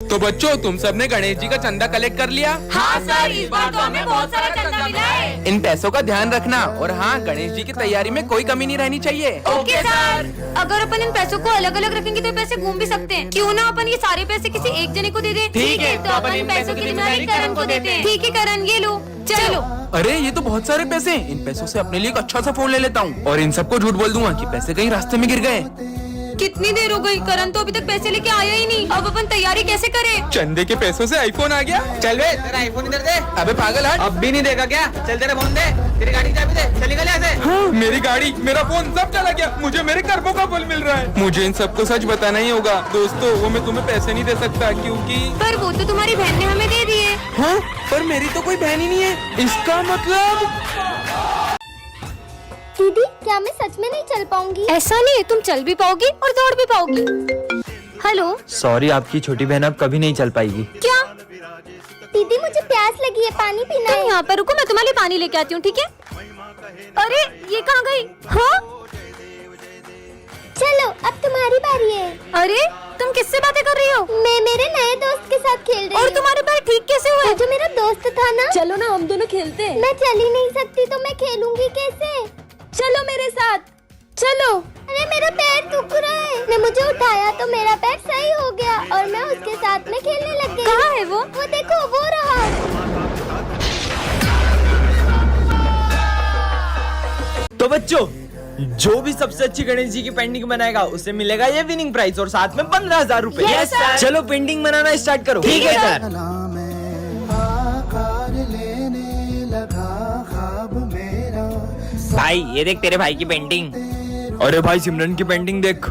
तो बच्चों, तुम सबने गणेश जी का चंदा कलेक्ट कर लिया? हाँ सर, इस बार तो हमें बहुत सारा चंदा मिला है। इन पैसों का ध्यान रखना और हाँ, गणेश जी की तैयारी में कोई कमी नहीं रहनी चाहिए। Okay sir. अगर अपन इन पैसों को अलग अलग रखेंगे तो पैसे घूम भी सकते हैं। क्यों ना अपन ये सारे पैसे किसी एक जने को दे दें? ठीक है, तो अपन इन पैसों की जिम्मेदारी करण को देते हैं। ठीक है करण, ये लो, चलो। अरे ये तो बहुत सारे पैसे हैं। इन पैसों से अपने लिए एक अच्छा सा फोन ले लेता हूँ और इन सबको झूठ बोल दूंगा कि पैसे कहीं रास्ते में गिर गए। कितनी देर हो गई, करण तो अभी तक पैसे लेके आया ही नहीं। अब अपन तैयारी कैसे करें? चंदे के पैसों से आईफोन आ गया। चल बे, तेरा आईफोन इधर दे। अबे पागल हट। अब भी नहीं देगा क्या? चल तेरा फोन दे, तेरी गाड़ी की चाबी दे, चल निकल यहाँ से। हाँ, मेरी गाड़ी, मेरा फोन सब चला गया। मुझे मेरे कर्मों का फल मिल रहा है। मुझे इन सबको सच बताना ही होगा। दोस्तों, वो मैं तुम्हें पैसे नहीं दे सकता क्योंकि पर वो तो तुम्हारी बहन ने हमें दे दिए। हाँ, पर मेरी तो कोई बहन ही नहीं है। इसका मतलब दीदी, क्या मैं सच में नहीं चल पाऊंगी? ऐसा नहीं है, तुम चल भी पाओगी और दौड़ भी पाओगी। हेलो। सॉरी, आपकी छोटी बहन अब कभी नहीं चल पाएगी। क्या? दीदी, मुझे प्यास लगी है, पानी पीना तुम है। यहाँ पर रुको, मैं तुम्हारे लिए पानी लेके आती हूँ, ठीक है? अरे ये कहाँ गई? हाँ? चलो, अब तुम्हारी बारी है। अरे तुम किससे बातें कर रही हो? मैं मेरे नए दोस्त के साथ खेल रही और हूँ। तुम्हारे पैर ठीक कैसे हुए? वो जो मेरा दोस्त था ना। चलो ना, हम दोनों खेलते हैं। मैं चल ही नहीं सकती तो मैं खेलूंगी कैसे? चलो मेरे साथ, चलो। अरे मेरा पैर दुख रहा है। ने मुझे उठाया तो मेरा पैर सही हो गया और मैं उसके साथ में खेलने लग गई। कहाँ है वो? वो देखो, वो रहा। तो बच्चों, जो भी सबसे अच्छी गणेश जी की पेंटिंग बनाएगा उसे मिलेगा ये विनिंग प्राइज और साथ में 15,000 रूपए। Yes, sir. चलो पेंटिंग बनाना स्टार्ट करो। ठीक है सर। भाई ये देख तेरे भाई की पेंटिंग। अरे भाई, सिमरन की पेंटिंग देख।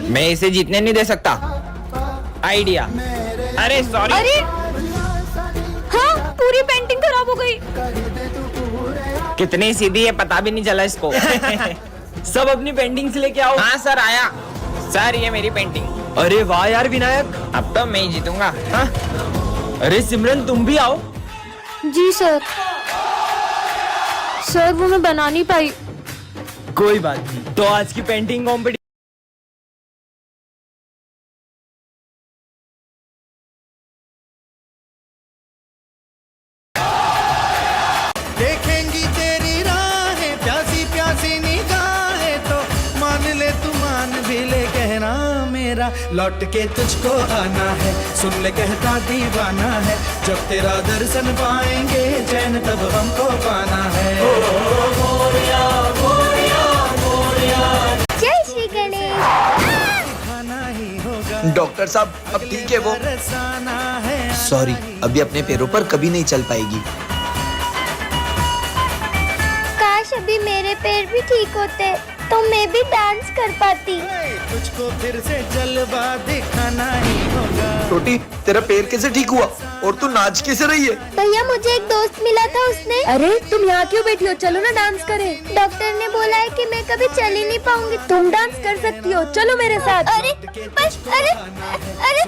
मैं इसे जीतने नहीं दे सकता। आइडिया। अरे सॉरी। अरे हाँ, पूरी पेंटिंग खराब हो गई। कितनी सीधी है, पता भी नहीं चला इसको। सब अपनी पेंटिंग्स लेके आओ। हाँ सर, आया। सर ये मेरी पेंटिंग। अरे वाह यार विनायक। अब तो मैं ही जीतूंगा। हाँ? अरे सिमरन, तुम भी आओ। जी सर। सर वो मैं बना नहीं पाई। कोई बात नहीं। तो आज की पेंटिंग कॉम्पिटिशन देखेंगी तेरी राहें, प्यासी प्यासी निगाहें तो मान ले, तू मान भी ले, कहना मेरा लौट के तुझको आना है। सुन ले कहता दीवाना है, जब तेरा दर्शन पाएंगे चैन तब हमको पाना है। जय श्री गणेश। खाना ही होगा, डॉक्टर साहब, अब ठीक है वो? बरसाना है। सॉरी, अभी अपने पैरों पर कभी नहीं चल पाएगी। काश अभी मेरे पैर भी ठीक होते तो मैं भी डांस कर पाती। तुझको फिर से जलवा दिखाना ही होगा। छोटी, तेरा पैर कैसे ठीक हुआ और तू नाच कैसे रही है? भैया, मुझे एक दोस्त मिला था, उसने। अरे तुम यहाँ क्यों बैठी हो? चलो ना डांस करें। डॉक्टर ने बोला है कि मैं कभी चल ही नहीं पाऊंगी। तुम डांस कर सकती हो, चलो मेरे साथ। अरे बस, अरे अरे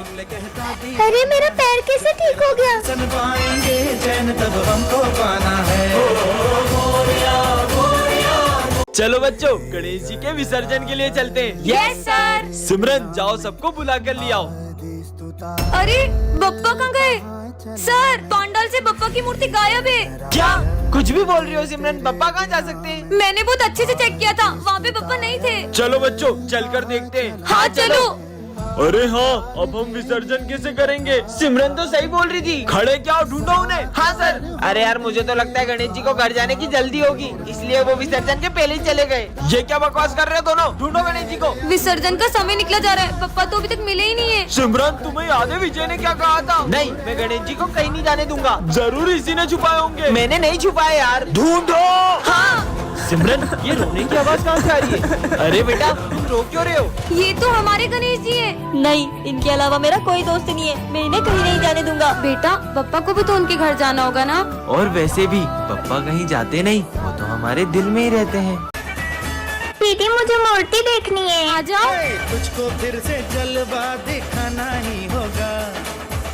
अरे मेरा पैर कैसे ठीक हो गया? सन पाएंगे चैन तब हमको पाना है। चलो बच्चों, गणेश जी के विसर्जन के लिए चलते हैं। Yes sir. सिमरन, जाओ सबको बुला कर ले आओ। अरे बप्पा कहाँ गए? सर, पांडाल से बप्पा की मूर्ति गायब है। क्या कुछ भी बोल रही हो सिमरन? पापा कहाँ जा सकते हैं? मैंने बहुत अच्छे से चेक किया था, वहाँ पे बप्पा नहीं थे। चलो बच्चों, चलकर देखते हैं। हाँ चलो। अरे हाँ, अब हम विसर्जन कैसे करेंगे? सिमरन तो सही बोल रही थी। खड़े क्या हो, ढूंढो उन्हें। हाँ सर। अरे यार, मुझे तो लगता है गणेश जी को घर जाने की जल्दी होगी, इसलिए वो विसर्जन के पहले ही चले गए। ये क्या बकवास कर रहे हो दोनों? ढूंढो गणेश जी को। विसर्जन का समय निकला जा रहा है, बप्पा तो अभी तक मिले ही नहीं है। सिमरन, तुम्हें याद है विजय ने क्या कहा था? नहीं, मैं गणेश जी को कहीं नहीं जाने दूंगा। जरूर इसी ने छुपाए होंगे। मैंने नहीं छुपाया यार। ढूंढो। हाँ, सिमरन, ये रोने की आवाज कहाँ से आ रही है? अरे बेटा, तुम रो क्यों रहे हो? ये तो हमारे गणेश जी है। नहीं, इनके अलावा मेरा कोई दोस्त नहीं है। मैं इन्हें कहीं नहीं जाने दूंगा। बेटा, बप्पा को भी तो उनके घर जाना होगा ना। और वैसे भी पापा कहीं जाते नहीं, वो तो हमारे दिल में ही रहते हैं। दीदी, मुझे मूर्ति देखनी है। आ जाओ। तुझको फिर से जलवा दिखाना ही होगा,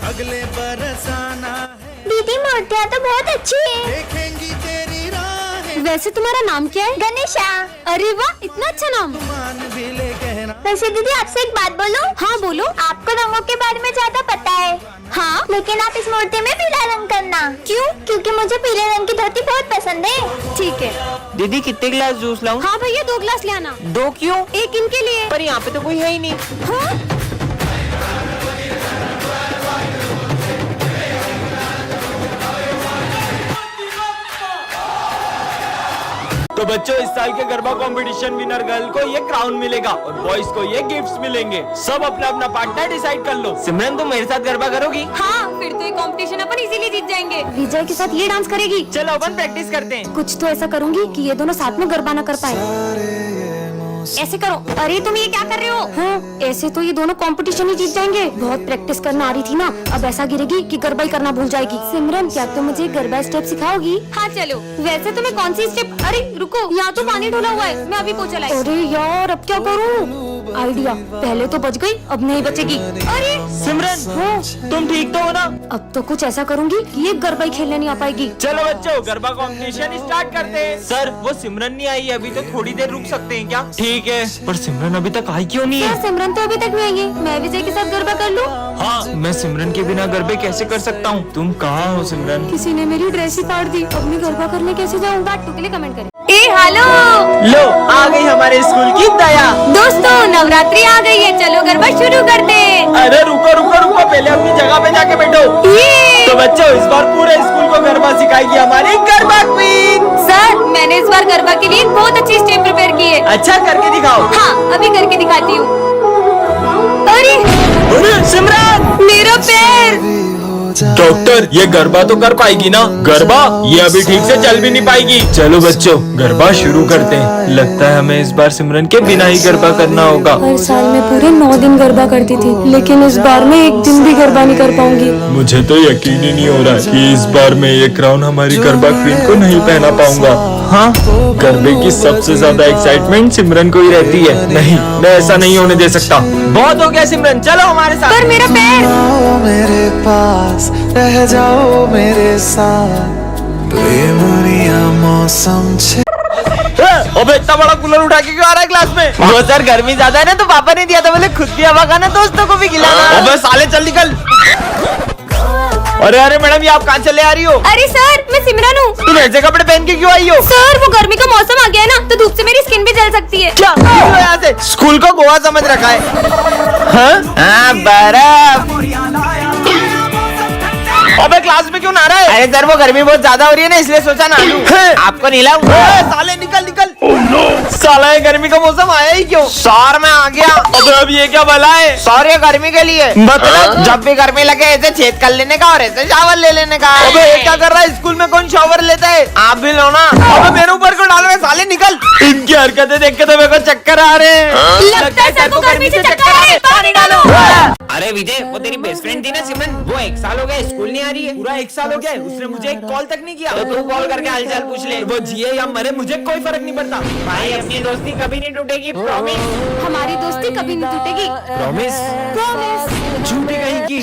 अगले बरस आना है। दीदी, मूर्तियाँ तो बहुत अच्छी है। देखेंगी तेरी राहें, वैसे तुम्हारा नाम क्या है? गणेशा। अरे वाह, इतना अच्छा नाम। मान भी ले, कहना वैसे दीदी आपसे एक बात बोलूं? हाँ बोलो। आपको रंगों के बारे में ज्यादा पता है। हाँ लेकिन आप इस मूर्ति में पीला रंग करना। क्यों? क्योंकि मुझे पीले रंग की धोती बहुत पसंद है। ठीक है। दीदी कितने गिलास जूस लाऊं? हाँ भैया 2 गिलास ले आना। 2 क्यों? एक इनके लिए। पर यहाँ पे तो कोई है ही नहीं। हाँ? तो बच्चों इस साल के गरबा कंपटीशन विनर गर्ल को ये क्राउन मिलेगा और बॉयज को ये गिफ्ट्स मिलेंगे। सब अपना अपना पार्टनर डिसाइड कर लो। सिमरन तुम मेरे साथ गरबा करोगी? हाँ फिर तो ये कंपटीशन अपन इसीलिए जीत जाएंगे। विजय के साथ ये डांस करेगी। चलो अपन प्रैक्टिस करते हैं। कुछ तो ऐसा करूंगी कि ये दोनों साथ में गरबा न कर पाए। ऐसे करो। अरे तुम ये क्या कर रहे हो? हाँ, ऐसे तो ये दोनों कंपटीशन ही जीत जाएंगे। बहुत प्रैक्टिस करना आ रही थी ना, अब ऐसा गिरेगी कि गरबा ही करना भूल जाएगी। सिमरन क्या तुम मुझे गरबा स्टेप सिखाओगी? हाँ चलो। वैसे तुम्हें कौन सी स्टेप? अरे रुको, यहाँ तो पानी ढोला हुआ है, मैं अभी पोछा लाई। अरे यार अब क्या करूँ? आइडिया, पहले तो बच गई, अब नहीं बचेगी। अरे सिमरन हाँ, तुम ठीक तो हो ना? अब तो कुछ ऐसा करूंगी कि ये गरबा ही खेलने नहीं आ पाएगी। चलो बच्चों गरबा कंपटीशन स्टार्ट करते हैं। सर वो सिमरन नहीं आई अभी, तो थोड़ी देर रुक सकते हैं क्या? ठीक है, पर सिमरन अभी तक आई क्यों नहीं क्या है? सिमरन तो अभी तक नहीं आएगी? मैं विजय के साथ गरबा कर लूँ? हाँ मैं सिमरन के बिना गरबे कैसे कर सकता हूँ? तुम कहाँ हो सिमरन? किसी ने मेरी ड्रेस ही फाड़ दी, अब मैं गरबा करने कैसे जाऊँ? पार्ट 2 के लिए कमेंट करें। ए हेलो लो आ गई हमारे स्कूल की दया। दोस्तों, नवरात्रि आ गई है, चलो गरबा शुरू करते हैं। अरे रुको रुको रुको, पहले अपनी जगह पे जाके बैठो। तो बच्चों इस बार पूरे स्कूल को गरबा सिखाएगी हमारी गरबा क्वीन। सर मैंने इस बार गरबा के लिए बहुत अच्छी स्टेप प्रिपेयर की है। अच्छा करके दिखाओ। हाँ अभी करके दिखाती हूँ। अरे अरे सिमरन मेरा पैर। डॉक्टर ये गरबा तो कर पाएगी ना? गरबा ये अभी ठीक से चल भी नहीं पाएगी। चलो बच्चों गरबा शुरू करते हैं। लगता है हमें इस बार सिमरन के बिना ही गरबा करना होगा। हर साल मैं पूरे 9 दिन गरबा करती थी, लेकिन इस बार मैं एक दिन भी गरबा नहीं कर पाऊंगी। मुझे तो यकीन ही नहीं हो रहा कि इस बार मैं ये क्राउन हमारी गरबा क्वीन को नहीं पहना पाऊंगा। हाँ गरबे की सबसे ज्यादा एक्साइटमेंट सिमरन को ही रहती है। नहीं मैं ऐसा नहीं होने दे सकता। बहुत हो गया सिमरन, चलो हमारे साथ। पर मेरा पैर। मेरे पास रह जाओ मेरे साथ, प्रेमरिया मौसम छे। अबे इतना बड़ा कूलर उठा के क्यों आ रहा है क्लास में? वो सर गर्मी ज्यादा है ना, तो पापा ने दिया था, बोले खुद भी हवा खाना दोस्तों को भी खिलाना। अबे साले चल निकल। अरे अरे मैडम ये आप कहाँ चले आ रही हो? अरे सर मैं सिमरन हूँ। तुम ऐसे कपड़े पहन के क्यों आई हो? सर वो गर्मी का मौसम आ गया है ना, तो धूप से मेरी स्किन भी जल सकती है। क्या यहाँ से स्कूल को गोवा समझ रखा है? हाँ बर्फ। अबे क्लास में क्यों नहा रहा है? अरे सर वो गर्मी बहुत ज्यादा हो रही है ना, इसलिए सोचा ना आपको नहलाऊं। साले निकल निकल। साला ये गर्मी का मौसम आया ही क्यों? सर मैं आ गया। अबे अब ये क्या भला है? सर ये गर्मी के लिए, मतलब जब भी गर्मी लगे ऐसे छेद कर लेने का और ऐसे शावर ले लेने का। अबे ये क्या कर रहा है? स्कूल में कौन शावर लेता है? आप भी लो ना। अबे मेरे ऊपर क्यों डाल रहे? साले निकल। इनकी हरकतें देख के तो मेरे को चक्कर आ रहे हैं। लगता है सर को गर्मी से चक्कर आ रहे हैं, पानी डालो। अरे विजय वो तेरी बेस्ट फ्रेंड थी ना सिमरन, वो 1 साल हो गया स्कूल नहीं आ रही है। पूरा 1 साल हो गया है, उसने मुझे एक कॉल तक नहीं किया। तो तू कॉल करके हालचाल पूछ ले। वो जिए या मरे मुझे कोई फर्क नहीं पड़ता। भाई अपनी दोस्ती कभी नहीं टूटेगी, प्रॉमिस। हमारी दोस्ती कभी नहीं टूटेगी। प्रॉमिस। प्रॉमिस। झूठी कहीं की।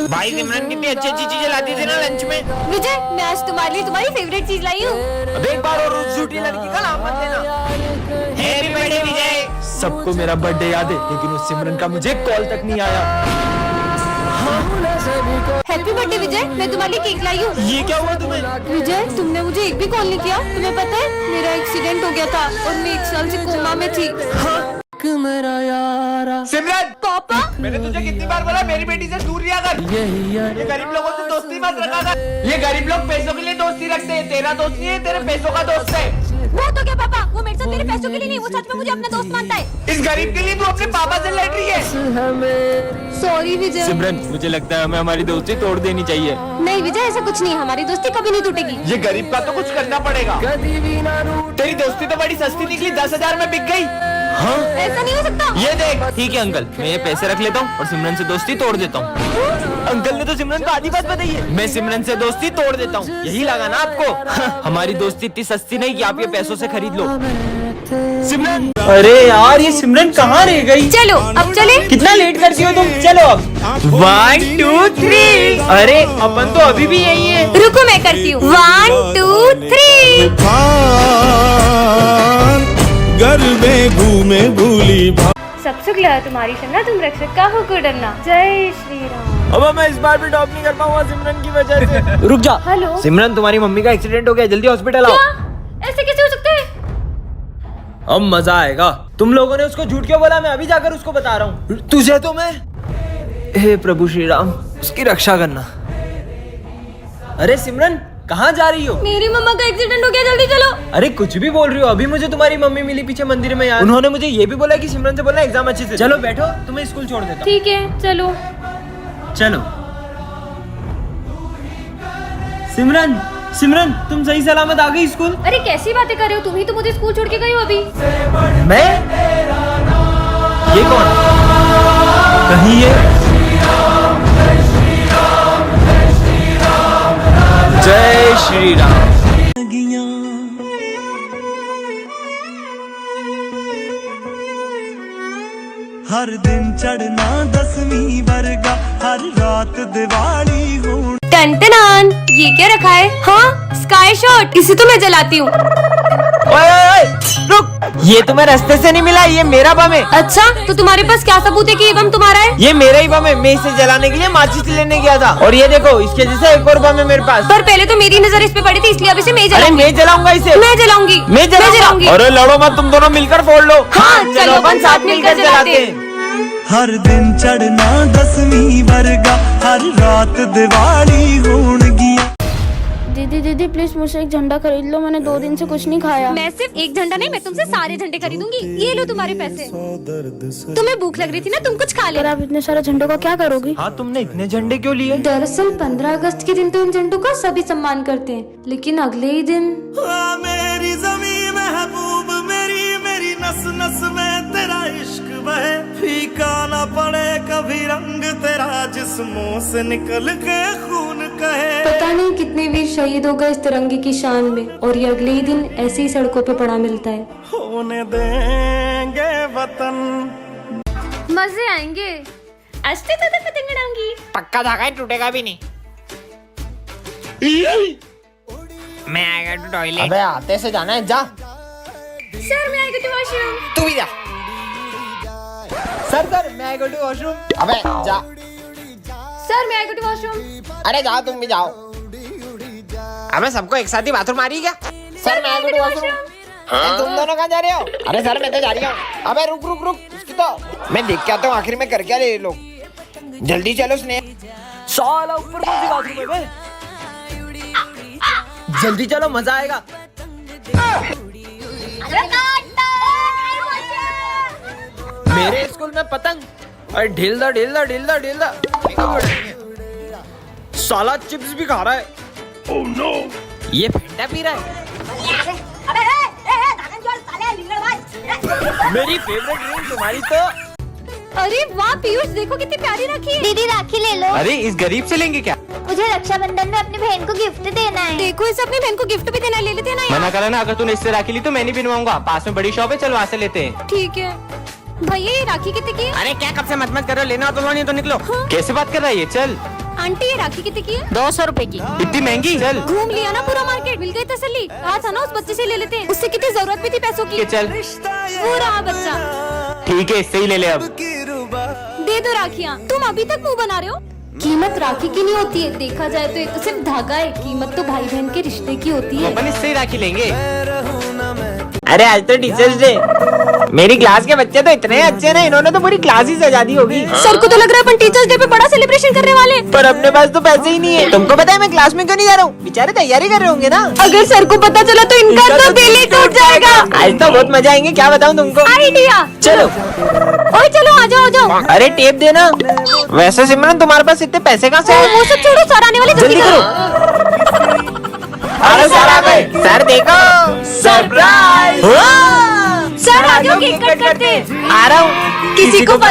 भाई सिमरन कितनी अच्छी अच्छी चीजें लाती थी ना लंच में। विजय मैं आज तुम्हारे लिए तुम्हारी फेवरेट चीज लाई हूँ। अब एक बार और उस झूठी लड़की का नाम मत लेना। हैप्पी बर्थडे विजय। सबको मेरा बर्थडे याद है, लेकिन उस सिमरन का मुझे कॉल तक नहीं आया। हैप्पी बर्थडे विजय, मैं तुम्हारे लिए केक लाई हूँ। ये क्या हुआ तुम्हें? विजय तुमने मुझे एक भी कॉल नहीं किया। तुम्हें पता है मेरा एक्सीडेंट हो गया था और मैं 1 साल से कोमा में थी। सिमरन पापा मैंने तुझे कितनी बार बोला मेरी बेटी से दूर रहा कर। ये गरीब लोगों से दोस्ती मत रखा कर। ये गरीब लोग पैसों के लिए दोस्ती रखते हैं, तेरा दोस्त नहीं है, तेरे पैसों का दोस्त है। वो तो क्या पापा, वो मेरे साथ तेरे पैसों के लिए नहीं, वो सच में मुझे अपना दोस्त मानता है। इस गरीब के लिए तू अपने पापा से लड़ रही है। सॉरी विजय। सिमरन मुझे लगता है हमें हमारी दोस्ती तोड़ देनी चाहिए। नहीं विजय ऐसा कुछ नहीं है, हमारी दोस्ती कभी नहीं टूटेगी। ये गरीब का तो कुछ करना पड़ेगा। तेरी दोस्ती तो बड़ी सस्ती निकली, 10,000 में बिक गई। हाँ ऐसा नहीं हो सकता। ये देख। ठीक है अंकल, मैं ये पैसे रख लेता हूँ और सिमरन से दोस्ती तोड़ देता हूँ। अंकल ने तो सिमरन को आधी बात बताई है। मैं सिमरन से दोस्ती तोड़ देता हूँ, यही लगा ना आपको? हमारी दोस्ती इतनी सस्ती नहीं कि आप ये पैसों से खरीद लो। सिमरन अरे यार ये सिमरन कहाँ रह गई? चलो अब चले। कितना लेट करती हो तुम? चलो अब 1 2 3। अरे अपन तो अभी भी यही है। रुको मैं करती हूँ। 1 2 3। घर में घूमे भूली सब सुख लगा तुम्हारी शन्ना, तुम रक्षक का हो को डरना। जय श्री राम। अब मैं इस बार भी टॉप नहीं कर पाऊंगा सिमरन की वजह से। रुक जा। हेलो सिमरन, तुम्हारी मम्मी का एक्सीडेंट हो गया, जल्दी हॉस्पिटल आओ। ऐसे कैसे हो सकता है? अब मजा आएगा। तुम लोगों ने उसको झूठ क्यों बोला? मैं अभी जाकर उसको बता रहा हूँ। तुझे तो मैं, हे प्रभु श्री राम, उसकी रक्षा करना। अरे सिमरन, कहाँ जा रही हो? मेरी मम्मा का एक्सीडेंट हो गया, जल्दी चलो। अरे कुछ भी बोल रही हो? अभी मुझे तुम्हारी मम्मी मिली पीछे मंदिर में यार। उन्होंने मुझे ये भी बोला कि सिमरन से बोलना एग्जाम अच्छे से। चलो बैठो, तुम्हें स्कूल छोड़ देता हूँ। ठीक है चलो। चलो। सिमरन, सिमरन, तुम सही सलामत आ गई स्कूल? अरे कैसी बातें कर रहे हो? तुम ही तो मुझे स्कूल छोड़ के गई हो अभी। मैं? ये कौन? कहीं ये जय श्री राम। हर दिन चढ़ना 10वीं वर्गा, हर रात दिवाली हो। टन ये क्या रखा है? हाँ, स्काई शॉट, इसे तो मैं जलाती हूँ। ओए, रुक, ये तुम्हें रास्ते से नहीं मिला, ये मेरा बम है। अच्छा, तो तुम्हारे पास क्या सबूत है कि ये बम तुम्हारा है? ये मेरा ही बम है, मैं इसे जलाने के लिए माचिस लेने गया था। और ये देखो, इसके जैसा एक और बम है मेरे पास। पर पहले तो मेरी नजर इस पे पड़ी थी, इसलिए अब इसे मैं जलाऊंगी। मैं जलाऊंगा इसे। मैं जलाऊंगी। मैं जलाऊंगी। अरे लड़ो मत, तुम दोनों मिलकर फोड़ लो। हाँ, चलो अपन साथ मिलकर जलाते हैं। हर दिन चढ़ना 10वीं वर्गा, हर रात दिवाली होण गिया। दीदी दीदी प्लीज मुझे एक झंडा खरीद लो, मैंने 2 दिन से कुछ नहीं खाया। मैं सिर्फ एक झंडा नहीं, मैं तुमसे सारे झंडे खरीदूंगी। ये लो तुम्हारे पैसे। तुम्हें भूख लग रही थी ना, तुम कुछ खा ले। आप इतने सारे झंडों का क्या करोगी? हाँ, तुमने इतने झंडे क्यों लिए? दरअसल 15 अगस्त के दिन तो इन झंडों का सभी सम्मान करते हैं, लेकिन अगले ही दिन मेरी ज़मीं महबूब मेरी, मेरी नस नस में तेरा इश्क बहे, फीका ना पड़े कभी रंग तेरा, जिस्मों से निकल के खून कहे। पता नहीं कितने वीर शहीद हो गए इस तिरंगे की शान में, और ये अगले ही दिन ऐसे ही सड़कों पे पड़ा मिलता है। होने देंगे वतन, मजे आएंगे। अस्ते तो पतंग उड़ाऊंगी। पक्का धागा टूटेगा भी नहीं। मैं आएगा टू टॉयलेट। अबे आते से जाना है, जा। सर मैं आएगा टू वॉशरूम। तू भी जा। सर मैं आई गो टू वॉशरूम। अबे जा। सर मैं आएगा टू वॉशरूम। अरे जाओ, तुम भी जाओ। अबे सबको एक साथ ही बाथरूम आ रही क्या? सर मैं आएगा टू वॉशरूम। तुम दोनों कहाँ जा रहे हो? अरे सर मैं तो जा रही हूँ। अबे रुक रुक रुक, उसकी तो मैं देख के आता हूँ आखिर में कर क्या रहे ये लोग। जल्दी चलो स्नेह। साला ऊपर कौन सी बाथरूम है बे? जल्दी चलो, मजा आएगा। मेरे स्कूल में पतंग। अरे ढील दा ढील दा ढील दा ढील दा। साला चिप्स भी खा रहा है। Oh no! ये फंडा पी रहा है। मेरी फेवरेट ड्रिंक तुम्हारी तो। अरे वाह पीयूष, देखो कितनी प्यारी राखी है। दीदी राखी ले लो। अरे इस गरीब से लेंगे क्या? मुझे रक्षाबंधन में अपनी बहन को गिफ्ट देना है। देखो इसे अपनी बहन को गिफ्ट भी देना, ले लेते हैं ना। मना करा ना, अगर तूने इससे राखी ली तो मैं नहीं बनवाऊंगा। पास में बड़ी शॉप है, चल वहाँ से लेते हैं। ठीक है भैया, ये राखी कितने की है? अरे क्या कब से मत करो, लेना तो नहीं तो निकलो। कैसे बात कर रहा है ये? चल। आंटी ये राखी कितने की है? 200 रुपए की। इतनी महंगी? चल। घूम लिया ना पूरा मार्केट, मिल गई तसल्ली। कहा था ना उस बच्चे से ले लेते हैं, उससे कितनी जरूरत भी थी पैसों की। चल। वो रहा बच्चा। ठीक है, इससे ही ले ले अब। दे दो राखियाँ। तुम अभी तक मुंह बना रहे हो। कीमत राखी की नहीं होती है, देखा जाए तो ये तो सिर्फ धागा है। कीमत तो भाई बहन के रिश्ते की होती है। अपन इससे ही राखी लेंगे। अरे आज तो टीचर्स डे। मेरी क्लास के बच्चे तो इतने अच्छे ना, इन्होंने तो पूरी क्लास ही सजा दी होगी। सर को तो लग रहा है अपन टीचर्स डे पे बड़ा सेलिब्रेशन करने वाले। पर अपने पास तो पैसे ही नहीं है। तुमको पता है मैं क्लास में क्यों नहीं जा रहा हूँ? बेचारे तैयारी कर रहे होंगे ना। अगर सर को पता चला तो इनका तो दिल ही टूट जाएगा। आज तो बहुत मजा आएंगे, क्या बताऊँ तुमको। आइडिया। चलो। ओए चलो आ जाओ आ जाओ। अरे टेप देना। वैसे सिमरन तुम्हारे पास इतने पैसे कहाँ से आए? वो सब छोड़ो, सर आने वाले, जल्दी करो। अरे सर आ गए। सर देखो, सरप्राइज। सर आ जाओ, केक कट करते हैं। आ रहा हूँ। किसी को पता